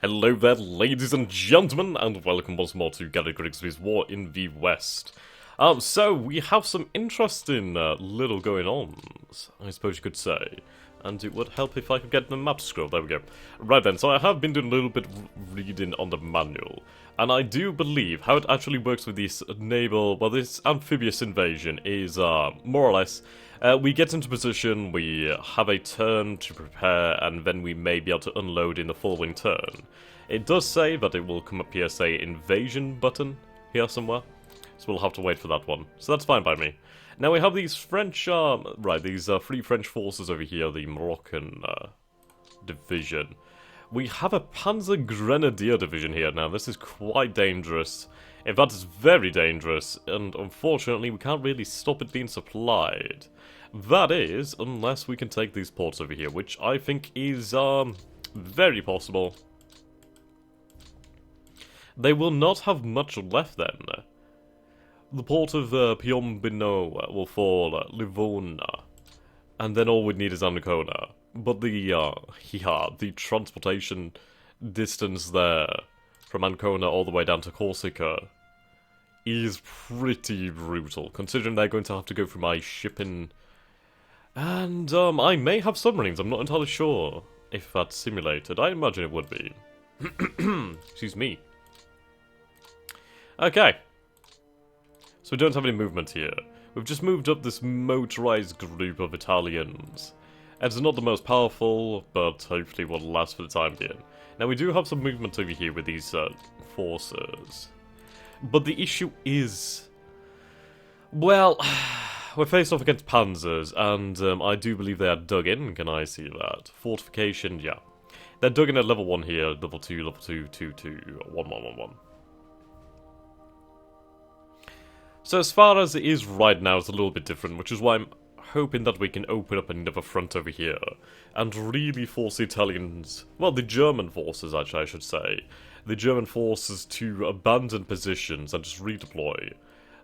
Hello there, ladies and gentlemen, and welcome once more to Grigsby's War in the West. So we have some interesting little going on, I suppose you could say. And it would help if I could get the map scroll. There we go. Right then, so I have been doing a little bit of reading on the manual. And I do believe how it actually works with this this amphibious invasion is more or less, we get into position, we have a turn to prepare, and then we may be able to unload in the following turn. It does say that it will come up here, say, invasion button here somewhere. So we'll have to wait for that one. So that's fine by me. Now we have these French, these Free French forces over here, the Moroccan division. We have a Panzer Grenadier division here now. This is quite dangerous. In fact, it's very dangerous, and unfortunately we can't really stop it being supplied. That is, unless we can take these ports over here, which I think is, very possible. They will not have much left then. The port of Piombino will fall Livorno, and then all we need is Ancona. But the transportation distance there from Ancona all the way down to Corsica is pretty brutal, considering they're going to have to go through my shipping. And I may have submarines, I'm not entirely sure if that's simulated. I imagine it would be. Excuse me. Okay. So we don't have any movement here. We've just moved up this motorized group of Italians. It's not the most powerful, but hopefully will last for the time being. Now we do have some movement over here with these forces. But the issue is, well, we're faced off against panzers, and I do believe they are dug in. Can I see that? Fortification, yeah. They're dug in at level 1 here, level 2, 2, 2, 1, 1, 1, 1. So as far as it is right now, it's a little bit different, which is why I'm hoping that we can open up another front over here and really force the Italians, well, the German forces, actually, I should say, the German forces to abandon positions and just redeploy,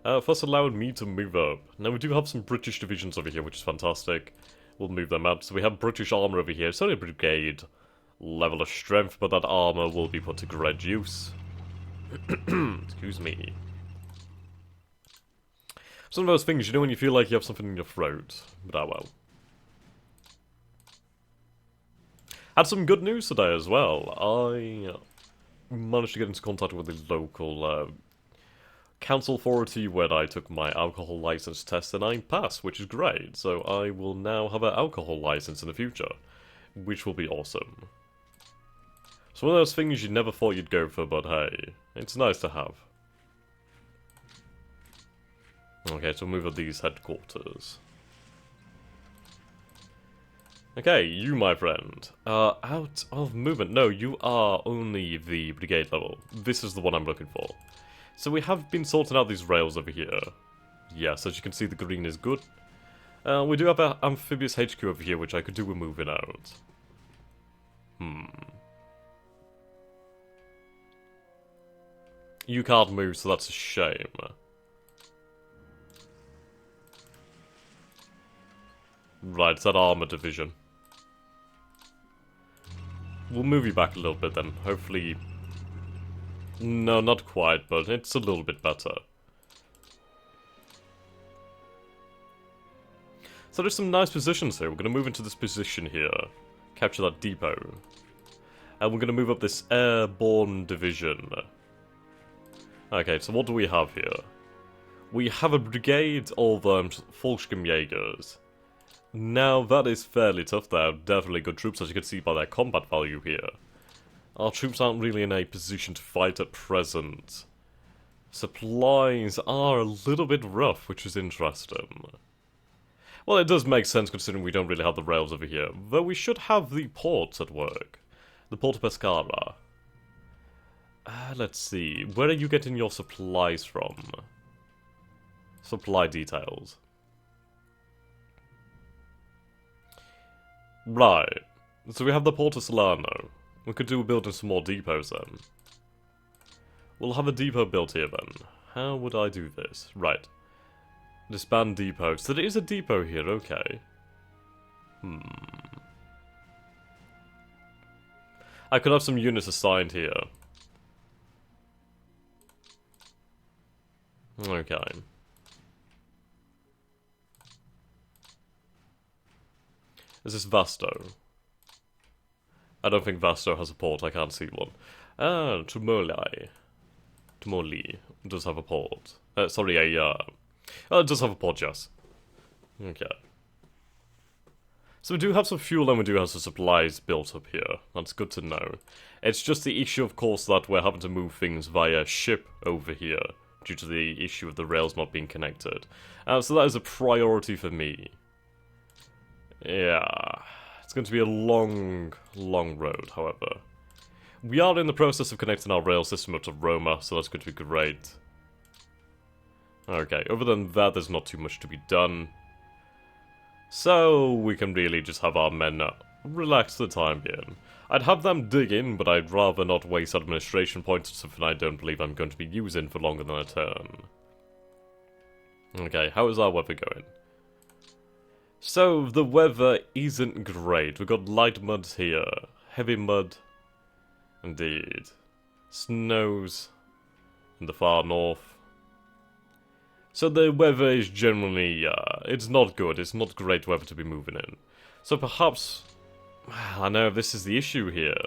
thus allowing me to move up. Now, we do have some British divisions over here, which is fantastic. We'll move them up. So we have British armour over here. It's only a brigade level of strength, but that armour will be put to great use. Excuse me. Some of those things, you know when you feel like you have something in your throat. But ah well. Had some good news today as well. I managed to get into contact with the local council authority where I took my alcohol license test and I passed, which is great. So I will now have an alcohol license in the future, which will be awesome. It's one of those things you never thought you'd go for, but hey, it's nice to have. Okay, so we'll move up these headquarters. Okay, you, my friend, are out of movement. No, you are only the brigade level. This is the one I'm looking for. So we have been sorting out these rails over here. Yes, as you can see, the green is good. We do have an amphibious HQ over here, which I could do with moving out. You can't move, so that's a shame. Right, it's that armor division. We'll move you back a little bit then. Hopefully... No, not quite, but it's a little bit better. So there's some nice positions here. We're going to move into this position here. Capture that depot. And we're going to move up this airborne division. Okay, so what do we have here? We have a brigade of Fallschirmjägers. Now, that is fairly tough. They're definitely good troops, as you can see by their combat value here. Our troops aren't really in a position to fight at present. Supplies are a little bit rough, which is interesting. Well, it does make sense considering we don't really have the rails over here. Though we should have the ports at work. The Port of Pescara. Let's see. Where are you getting your supplies from? Supply details. Right, so we have the Port of Salerno. We could do building some more depots then. We'll have a depot built here then. How would I do this? Right. Disband depot. So there is a depot here, okay. I could have some units assigned here. Okay. Is this Vasto? I don't think Vasto has a port, I can't see one. Ah, Tumoli. Tumoli does have a port. Sorry, it does have a port, yes. Okay. So we do have some fuel and we do have some supplies built up here. That's good to know. It's just the issue, of course, that we're having to move things via ship over here due to the issue of the rails not being connected. So that is a priority for me. Yeah. It's going to be a long, long road, however. We are in the process of connecting our rail system up to Roma, so that's going to be great. Okay, other than that, there's not too much to be done. So, we can really just have our men relax for the time being. I'd have them dig in, but I'd rather not waste administration points on something I don't believe I'm going to be using for longer than a turn. Okay, how is our weather going? So, the weather isn't great. We've got light mud here, heavy mud, indeed. Snows in the far north. So the weather is generally, it's not good, it's not great weather to be moving in. So perhaps, I know this is the issue here.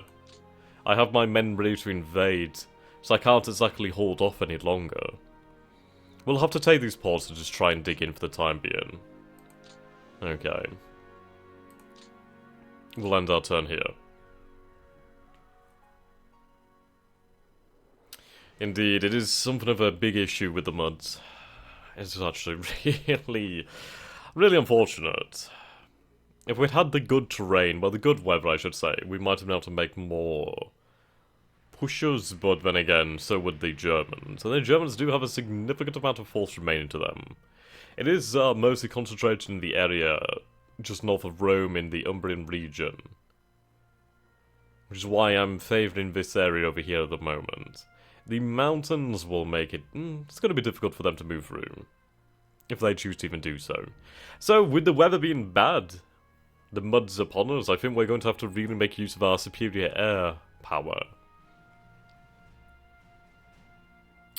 I have my men ready to invade, so I can't exactly hold off any longer. We'll have to take these ports and just try and dig in for the time being. Okay. We'll end our turn here. Indeed, it is something of a big issue with the muds. It's actually really unfortunate. If we'd had the good terrain, well, the good weather, I should say, we might have been able to make more pushers, but then again, so would the Germans. And the Germans do have a significant amount of force remaining to them. It is mostly concentrated in the area just north of Rome in the Umbrian region. Which is why I'm favouring this area over here at the moment. The mountains will make it... it's going to be difficult for them to move through. If they choose to even do so. So, with the weather being bad, the mud's upon us, I think we're going to have to really make use of our superior air power.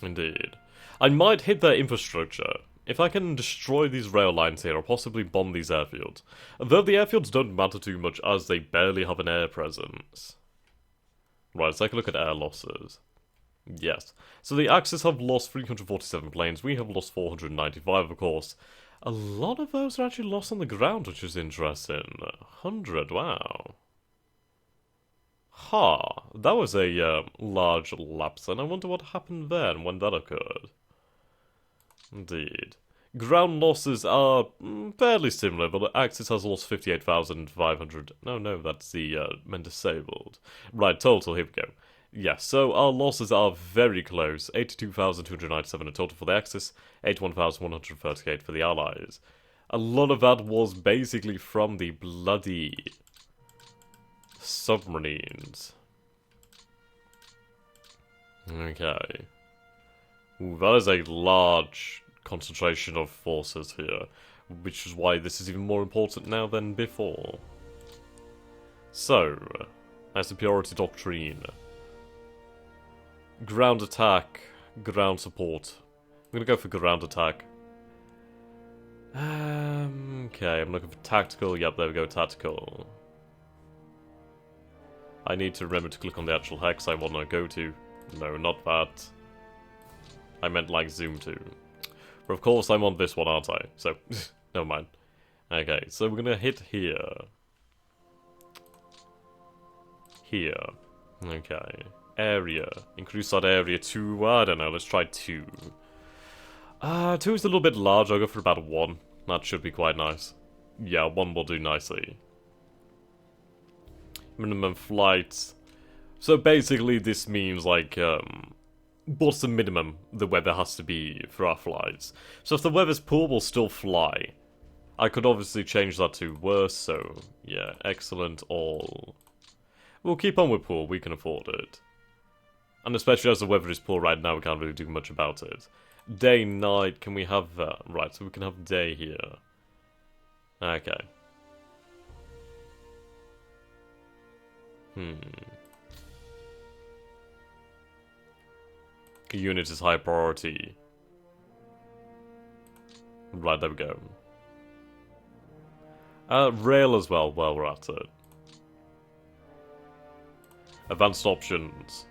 Indeed. I might hit their infrastructure. If I can destroy these rail lines here, or possibly bomb these airfields. Though the airfields don't matter too much, as they barely have an air presence. Right, let's take a look at air losses. Yes. So the Axis have lost 347 planes. We have lost 495, of course. A lot of those are actually lost on the ground, which is interesting. 100, wow. That was a large lapse, and I wonder what happened there and when that occurred. Indeed. Ground losses are fairly similar, but the Axis has lost 58,500. No, that's the men disabled. Right, total, here we go. Yes, so our losses are very close. 82,297 in total for the Axis, 81,138 for the Allies. A lot of that was basically from the bloody submarines. Okay. Ooh, that is a large concentration of forces here, which is why this is even more important now than before. So, as superiority doctrine. Ground attack, ground support. I'm gonna go for ground attack. Okay, I'm looking for tactical. Yep, there we go, tactical. I need to remember to click on the actual hex I want to go to. No, not that. I meant like zoom to. But of course I'm on this one, aren't I? So, never mind. Okay, so we're gonna hit here. Here. Okay. Area. Increase that area to, I don't know, let's try 2. 2 is a little bit large, I'll go for about 1. That should be quite nice. Yeah, 1 will do nicely. Minimum flights. So basically this means like, what's the minimum the weather has to be for our flights? So if the weather's poor, we'll still fly. I could obviously change that to worse, so yeah, excellent, all. We'll keep on with poor, we can afford it. And especially as the weather is poor right now, we can't really do much about it. Day, night, can we have that? Right, so we can have day here. Okay. Unit is high priority. Right, there we go. Rail as well, while we're at it. Advanced options.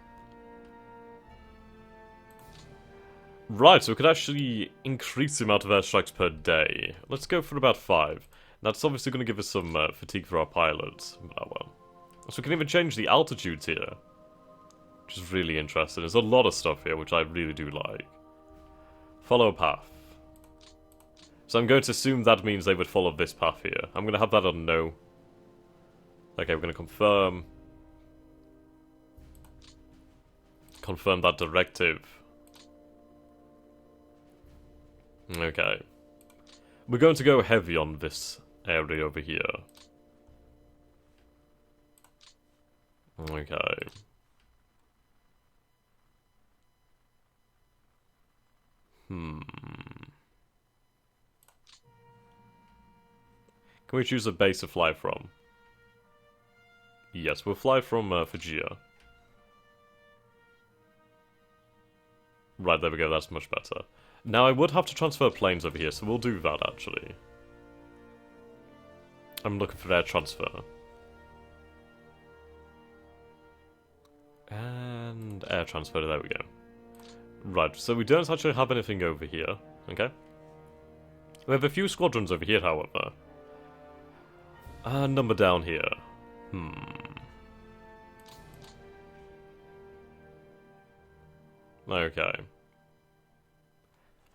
Right, so we could actually increase the amount of airstrikes per day. Let's go for about 5. That's obviously going to give us some fatigue for our pilots. Oh well. So we can even change the altitudes here. Which is really interesting. There's a lot of stuff here, which I really do like. Follow path. So I'm going to assume that means they would follow this path here. I'm going to have that on no. Okay, we're going to confirm. Confirm that directive. Okay. We're going to go heavy on this area over here. Okay. Can we choose a base to fly from? Yes, we'll fly from Fujia. Right, there we go, that's much better. Now I would have to transfer planes over here, so we'll do that actually. I'm looking for air transfer. And air transfer, there we go. Right, so we don't actually have anything over here, okay? We have a few squadrons over here, however. Number down here. Okay.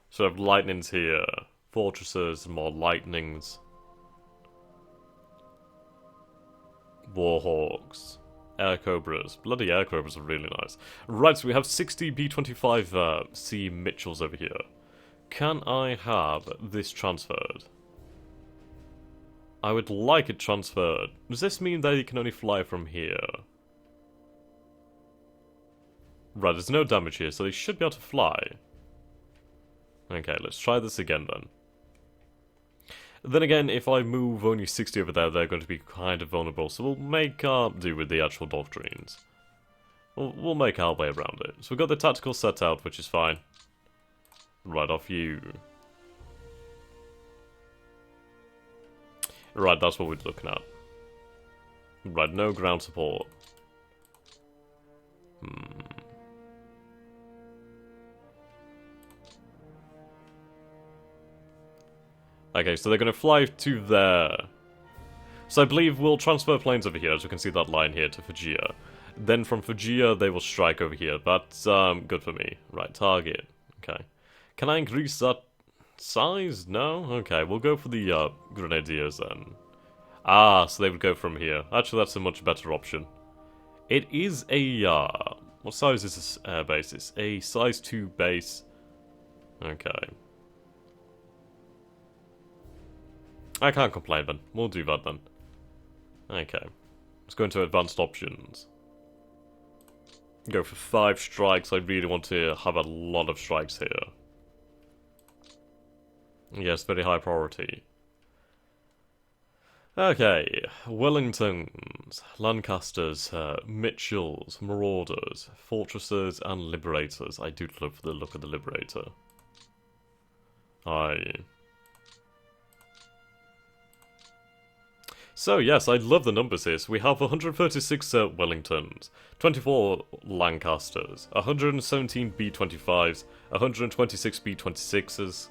So we have lightnings here, fortresses, more lightnings. Warhawks. Air Cobras. Bloody Air Cobras are really nice. Right, so we have 60 B-25 C Mitchells over here. Can I have this transferred? I would like it transferred. Does this mean that you can only fly from here? Right, there's no damage here, so they should be able to fly. Okay, let's try this again then. Then again, if I move only 60 over there, they're going to be kind of vulnerable, so we'll make do with the actual doctrines. We'll make our way around it. So we've got the tactical set out, which is fine. Right, off you. Right, that's what we're looking at. Right, no ground support. Okay, so they're going to fly to there. So I believe we'll transfer planes over here, as you can see that line here, to Fujia. Then from Fujia, they will strike over here. That's good for me. Right, target. Okay. Can I increase that size? No? Okay, we'll go for the Grenadiers then. Ah, so they would go from here. Actually, that's a much better option. It is a, what size is this base? It's a size 2 base. Okay. I can't complain then. We'll do that then. Okay. Let's go into advanced options. Go for 5 strikes. I really want to have a lot of strikes here. Yes, very high priority. Okay. Wellingtons, Lancasters, Mitchells, Marauders, Fortresses, and Liberators. I do love the look of the Liberator. So yes, I love the numbers here. So we have 136 Wellingtons, 24 Lancasters, 117 B-25s, 126 B-26s,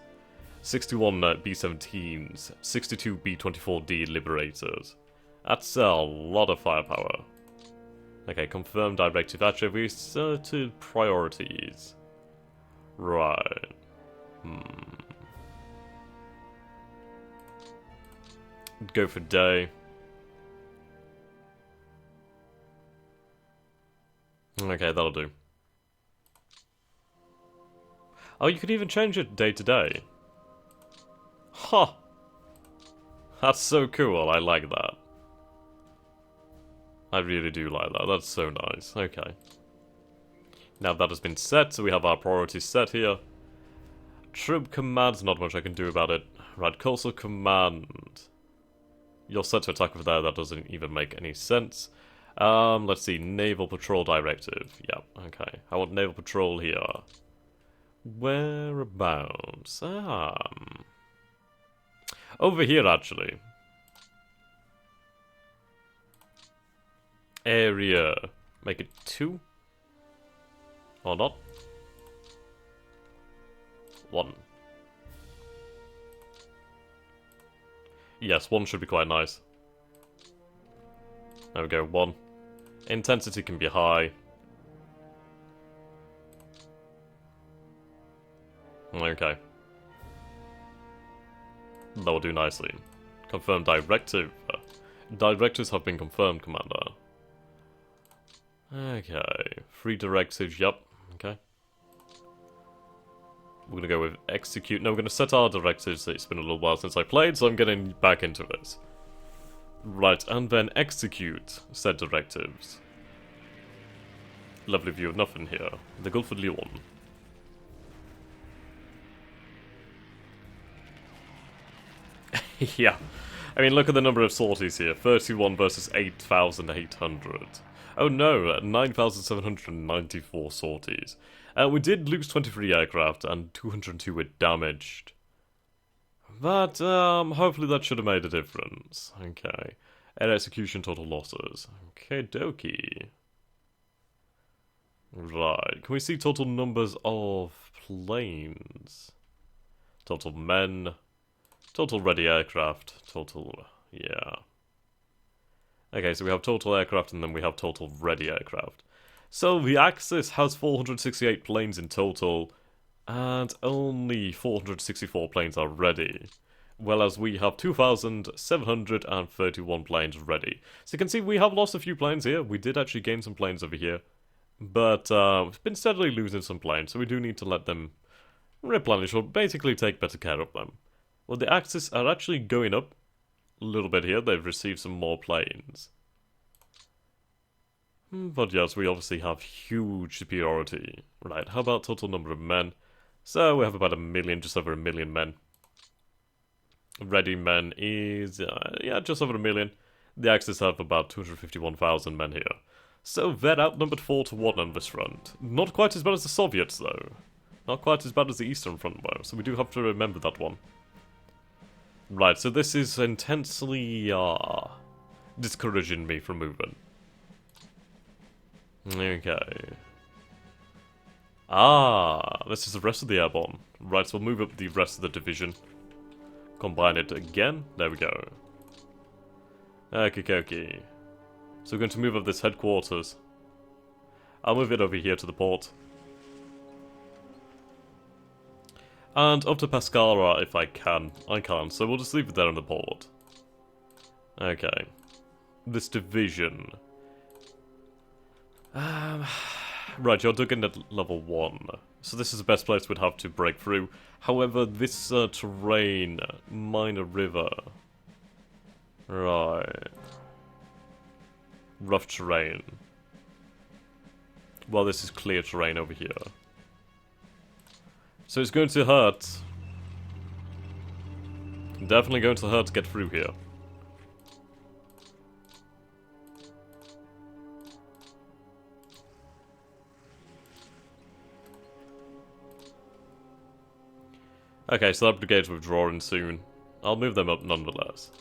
61 B-17s, 62 B-24D Liberators. That's a lot of firepower. Okay, confirm directive attributes to priorities. Right. Go for day. Okay, that'll do. Oh, you could even change it day to day. Huh. That's so cool, I like that. I really do like that, that's so nice. Okay. Now that has been set, so we have our priorities set here. Troop commands, not much I can do about it. Right, coastal command. You're set to attack over there, that doesn't even make any sense. Let's see, Naval Patrol Directive. Yep, okay. I want Naval Patrol here. Whereabouts? Over here, actually. Area. Make it 2? Or not? 1. Yes, 1 should be quite nice. There we go, 1. Intensity can be high. Okay. That will do nicely. Confirm directive. Directives have been confirmed, Commander. Okay. 3 directives, yep. Okay. We're gonna go with execute. No, we're gonna set our directives. It's been a little while since I played, so I'm getting back into it. Right, and then execute said directives. Lovely view of nothing here. The Gulf of Lyon. Yeah. I mean, look at the number of sorties here. 31 versus 8,800. Oh no, 9,794 sorties. We did lose 23 aircraft and 202 were damaged. But, hopefully that should have made a difference. Okay. Air execution total losses. Okay, dokie. Right. Can we see total numbers of planes? Total men. Total ready aircraft. Total... yeah. Okay, so we have total aircraft and then we have total ready aircraft. So the Axis has 468 planes in total, and only 464 planes are ready. Whereas we have 2,731 planes ready. So you can see we have lost a few planes here. We did actually gain some planes over here. But we've been steadily losing some planes, so we do need to let them replenish or basically take better care of them. Well, the Axis are actually going up a little bit here. They've received some more planes. But yes, we obviously have huge superiority. Right, how about total number of men? So we have about 1 million, just over 1 million men. Ready men is, yeah, just over 1 million. The Axis have about 251,000 men here. So they're outnumbered 4-1 on this front. Not quite as bad as the Soviets, though. Not quite as bad as the Eastern Front, though, so we do have to remember that one. Right, so this is intensely, discouraging me from moving. Okay. This is the rest of the airborne. Right, so we'll move up the rest of the division. Combine it again. There we go. Okay. So we're going to move up this headquarters. I'll move it over here to the port. And up to Pescara if I can. I can't, so we'll just leave it there on the port. Okay. This division. Right, you're dug in at level 1. So this is the best place we'd have to break through. However, this terrain, minor river. Right. Rough terrain. Well, this is clear terrain over here. So it's going to hurt. Definitely going to hurt to get through here. Okay, so that brigade's withdrawing soon. I'll move them up nonetheless.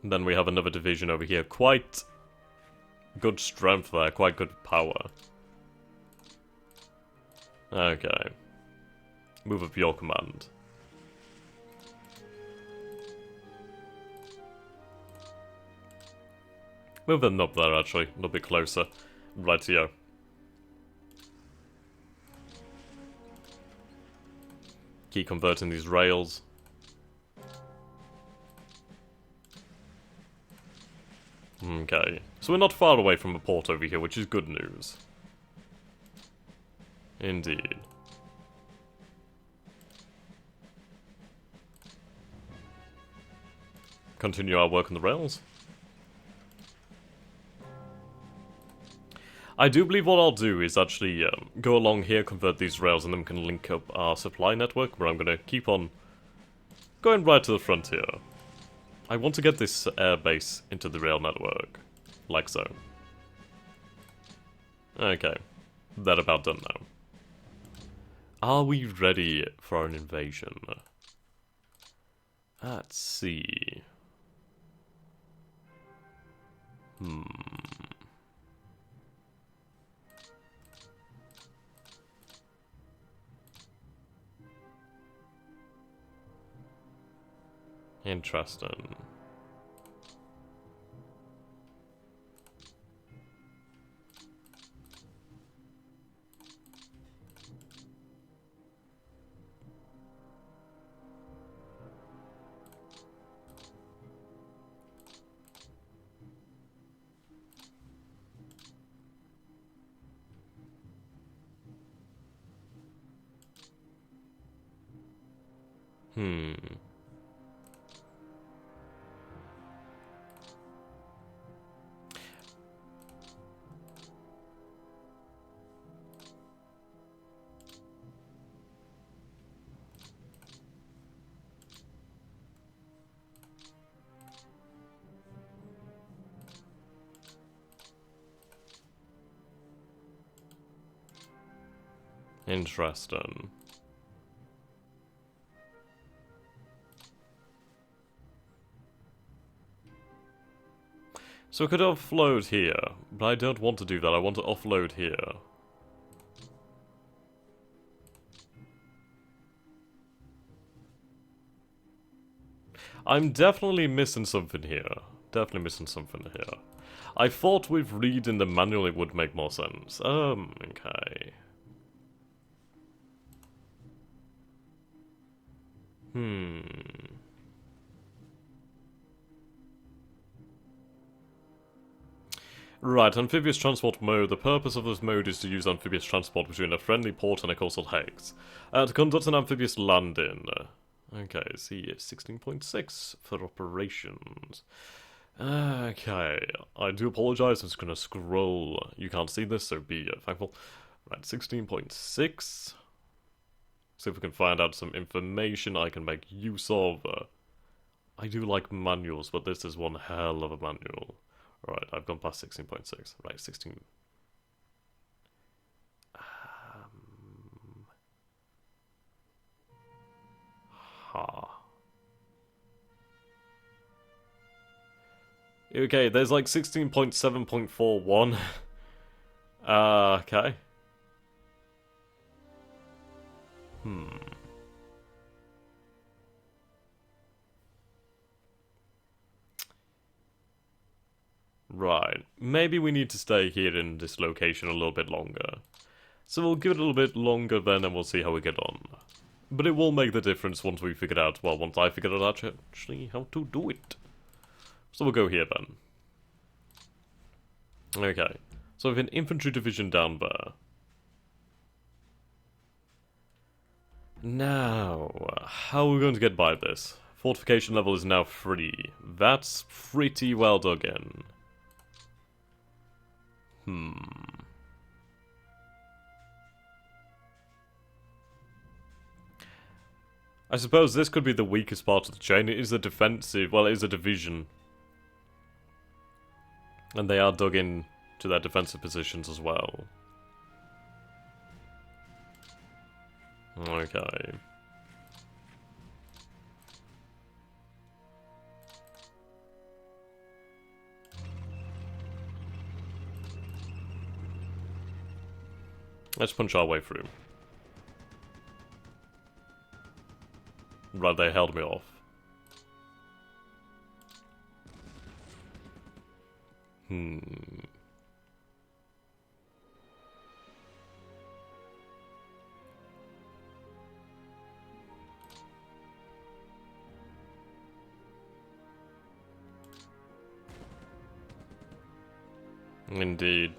And then we have another division over here. Quite good strength there, quite good power. Okay. Move up your command. Move them up there, actually. A little bit closer. Rightio. Keep converting these rails. Okay, so we're not far away from a port over here, which is good news. Indeed. Continue our work on the rails. I do believe what I'll do is actually go along here, convert these rails, and then we can link up our supply network, where I'm going to keep on going right to the frontier. I want to get this airbase into the rail network. Like so. Okay. That about done now. Are we ready for an invasion? Let's see. Interesting. Interesting. So I could offload here, but I don't want to do that. I want to offload here. I'm definitely missing something here. Definitely missing something here. I thought with reading the manual it would make more sense. Okay. Right, amphibious transport mode. The purpose of this mode is to use amphibious transport between a friendly port and a coastal hex. To conduct an amphibious landing. Okay, see, 16.6 for operations. Okay, I do apologise, I'm just going to scroll. You can't see this, so be thankful. Right, 16.6. See if we can find out some information I can make use of. I do like manuals, but this is one hell of a manual. Alright, I've gone past 16.6. Right, 16. Okay, there's like 16.7.41. Okay. Right. Maybe we need to stay here in this location a little bit longer. So we'll give it a little bit longer then and we'll see how we get on. But it will make the difference once we figure out, well, once I figure out actually how to do it. So we'll go here then. Okay. So we have an infantry division down there. Now, how are we going to get by this? Fortification level is now 3. That's pretty well dug in. I suppose this could be the weakest part of the chain. It is a defensive, well, it is a division. And they are dug in to their defensive positions as well. Okay. Let's punch our way through. Right, they held me off. Indeed.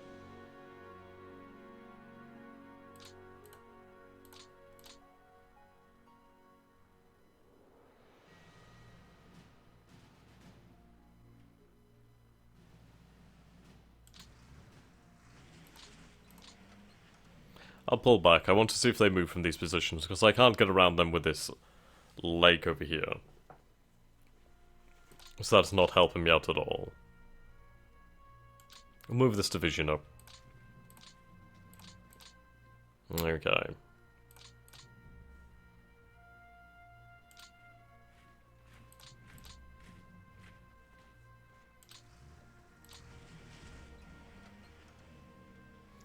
I'll pull back. I want to see if they move from these positions, because I can't get around them with this lake over here. So that's not helping me out at all. We'll move this division up. Okay.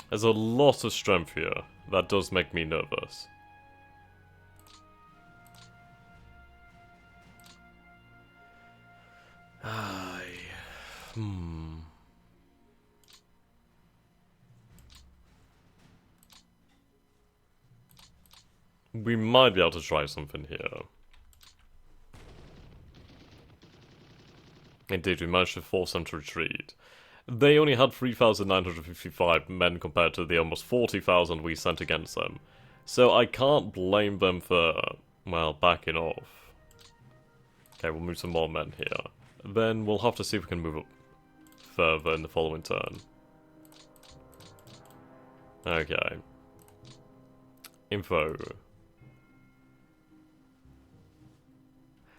There's a lot of strength here. That does make me nervous. We might be able to try something here. Indeed, we managed to force them to retreat. They only had 3,955 men compared to the almost 40,000 we sent against them. So I can't blame them for, well, backing off. Okay, we'll move some more men here. Then we'll have to see if we can move up further in the following turn. Okay. Info.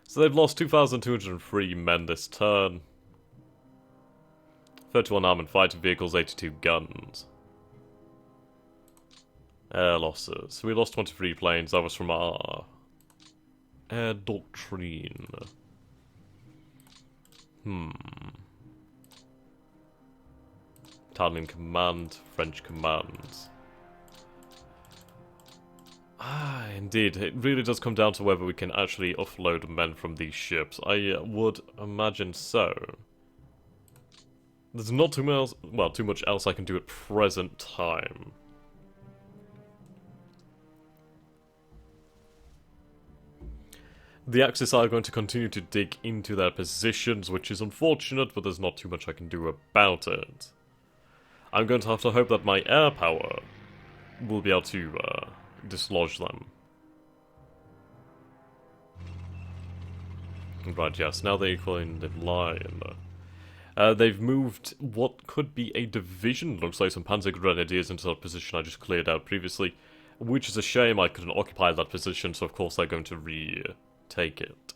So they've lost 2,203 men this turn. 31 armoured fighting vehicles, 82 guns. Air losses. So we lost 23 planes, that was from our air doctrine. Italian command, French commands. Indeed, it really does come down to whether we can actually offload men from these ships. I would imagine so. There's not too much else I can do at present time. The Axis are going to continue to dig into their positions, which is unfortunate, but there's not too much I can do about it. I'm going to have to hope that my air power will be able to dislodge them. Right, yes, now they're equaling the line. They've moved what could be a division, looks like some Panzer Grenadiers into that position I just cleared out previously, which is a shame. I couldn't occupy that position, so of course they're going to retake it.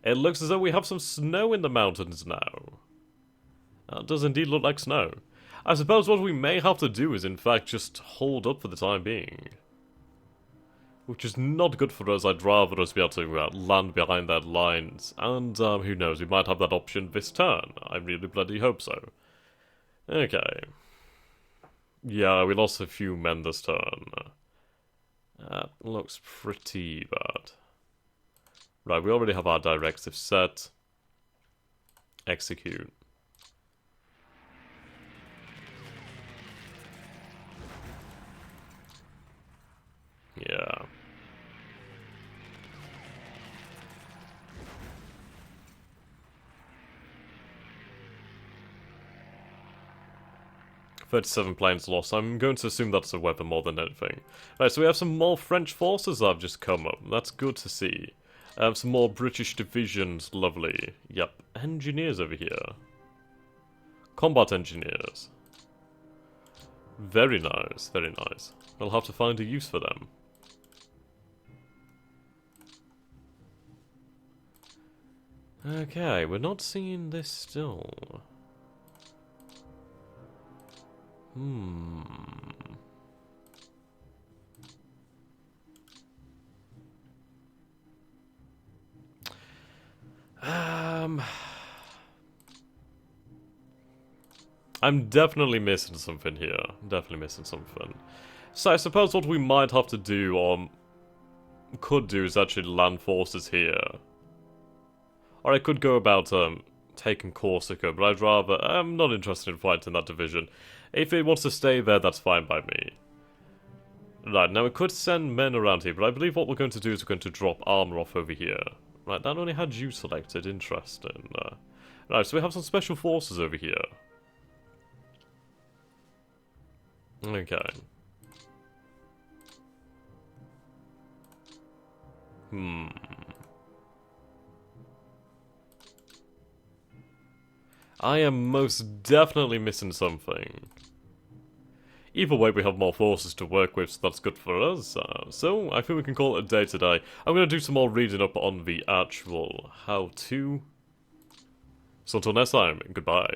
It looks as though we have some snow in the mountains now. That does indeed look like snow. I suppose what we may have to do is in fact just hold up for the time being. Which is not good for us. I'd rather us be able to land behind their lines. And who knows, we might have that option this turn. I really bloody hope so. Okay. Yeah, we lost a few men this turn. That looks pretty bad. Right, we already have our directive set. Execute. Yeah. "37 planes lost." I'm going to assume that's a weapon more than anything. Right, so we have some more French forces that have just come up. That's good to see. Some more British divisions. Lovely. Yep. Engineers over here. Combat engineers. Very nice, very nice. We'll have to find a use for them. Okay, we're not seeing this still. I'm definitely missing something here. Definitely missing something. So I suppose what we might have to do, or could do, is actually land forces here. Or I could go about taking Corsica, but I'd rather... I'm not interested in fighting that division. If it wants to stay there, that's fine by me. Right, now we could send men around here, but I believe what we're going to do is we're going to drop armor off over here. Right, that only had you selected. Interesting. Right, so we have some special forces over here. Okay. I am most definitely missing something. Either way, we have more forces to work with, so that's good for us. So, I think we can call it a day today. I'm going to do some more reading up on the actual how-to. So until next time, goodbye.